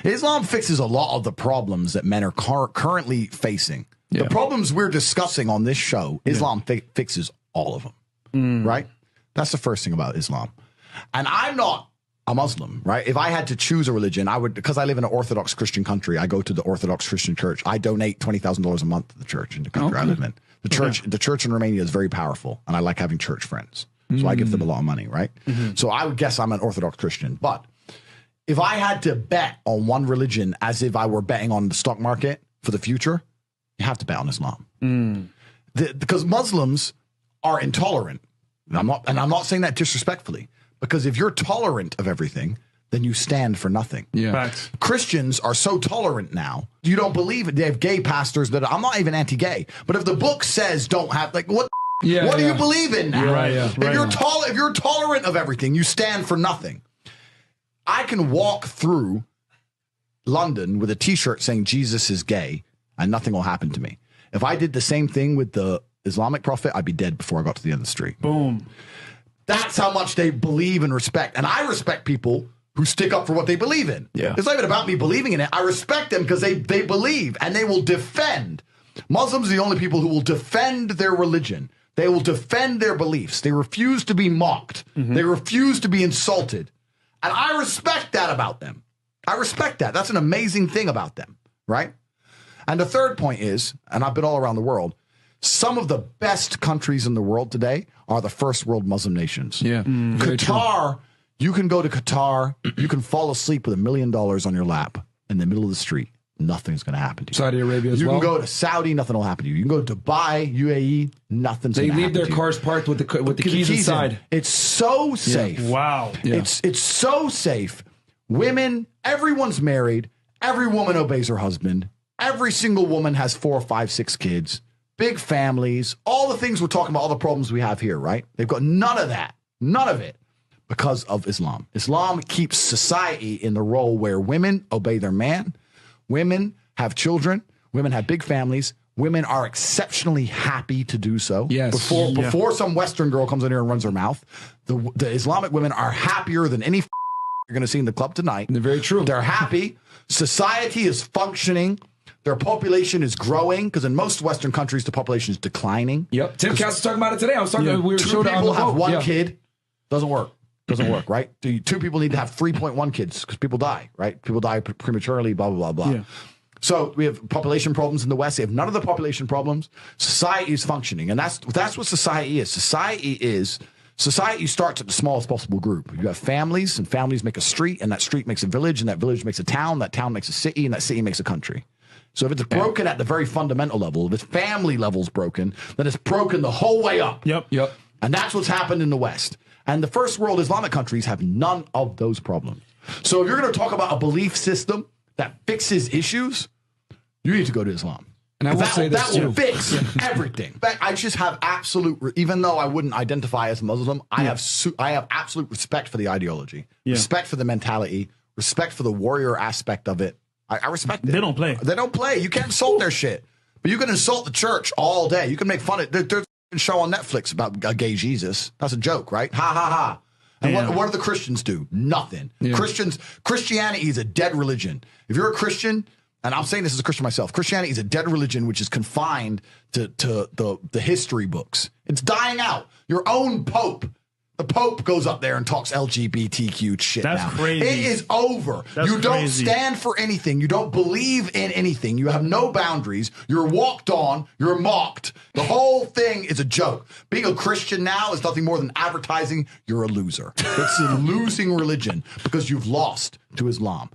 Islam fixes a lot of the problems that men are currently facing. Yeah. The problems we're discussing on this show, Islam fixes all of them, right? That's the first thing about Islam. And I'm not a Muslim, right? If I had to choose a religion, I would, because I live in an Orthodox Christian country, I go to the Orthodox Christian church. I donate $20,000 a month to the church in the country I live in. The church in Romania is very powerful, and I like having church friends. So I give them a lot of money, right? So I would guess I'm an Orthodox Christian. But if I had to bet on one religion as if I were betting on the stock market for the future, you have to bet on Islam. Because Muslims are intolerant. And I'm not saying that disrespectfully, because if you're tolerant of everything, then you stand for nothing. Yeah. Facts. Christians are so tolerant now. You don't believe it. They have gay pastors that I'm not even anti-gay, but if the book says don't have, like, what do you believe in now? If you're tolerant of everything, you stand for nothing. I can walk through London with a T-shirt saying Jesus is gay, and nothing will happen to me. If I did the same thing with the Islamic prophet, I'd be dead before I got to the end of the street. Boom. That's how much they believe and respect. And I respect people who stick up for what they believe in. Yeah. It's not even about me believing in it. I respect them because they believe, and they will defend. Muslims are the only people who will defend their religion. They will defend their beliefs. They refuse to be mocked. They refuse to be insulted. And I respect that about them. I respect that. That's an amazing thing about them, right? And the third point is, and I've been all around the world, some of the best countries in the world today are the first world Muslim nations. Yeah. Qatar, you can go to Qatar, you can fall asleep with $1 million on your lap in the middle of the street. Nothing's going to happen to you. Saudi Arabia as well. You well. can go to Saudi, nothing will happen to you. You can go to Dubai, UAE, nothing's going to happen to you. They leave their cars parked with the keys inside. It's so safe. Yeah. Wow. Yeah. It's so safe. Women, everyone's married. Every woman obeys her husband. Every single woman has 4, 5, 6 kids. Big families. All the things we're talking about, all the problems we have here, right? They've got none of that. None of it. Because of Islam. Islam keeps society in the role where women obey their man. Women have children. Women have big families. Women are exceptionally happy to do so. Yes. Before some Western girl comes in here and runs her mouth, the Islamic women are happier than any you're going to see in the club tonight. They're very true. They're happy. Society is functioning. Their population is growing because in most Western countries, the population is declining. Yep. Tim Cass was talking about it today. I was talking. We were 2 people have 1 kid. Doesn't work. Doesn't work, right? 2 people need to have 3.1 kids because people die, right? People die prematurely, blah, blah, blah, blah. Yeah. So we have population problems in the West. They have none of the population problems. Society is functioning. And that's what society is. Society starts at the smallest possible group. You have families, and families make a street, and that street makes a village, and that village makes a town, that town makes a city, and that city makes a country. So if it's broken at the very fundamental level, if its family level's broken, then it's broken the whole way up. Yep. And that's what's happened in the West. And the first world Islamic countries have none of those problems. So if you're going to talk about a belief system that fixes issues, you need to go to Islam. And I will say this that will fix everything. I just have absolute, even though I wouldn't identify as Muslim, I have absolute respect for the ideology, respect for the mentality, respect for the warrior aspect of it. I respect it. They don't play. They don't play. You can't insult their shit. But you can insult the church all day. You can make fun of it. There's a show on Netflix about a gay Jesus. That's a joke, right? Ha, ha, ha. And what do the Christians do? Nothing. Yeah. Christianity is a dead religion. If you're a Christian, and I'm saying this as a Christian myself, Christianity is a dead religion which is confined to the history books. It's dying out. Your own Pope. The Pope goes up there and talks LGBTQ shit now. That's crazy. It is over. You don't stand for anything. You don't believe in anything. You have no boundaries. You're walked on. You're mocked. The whole thing is a joke. Being a Christian now is nothing more than advertising. You're a loser. It's a losing religion because you've lost to Islam.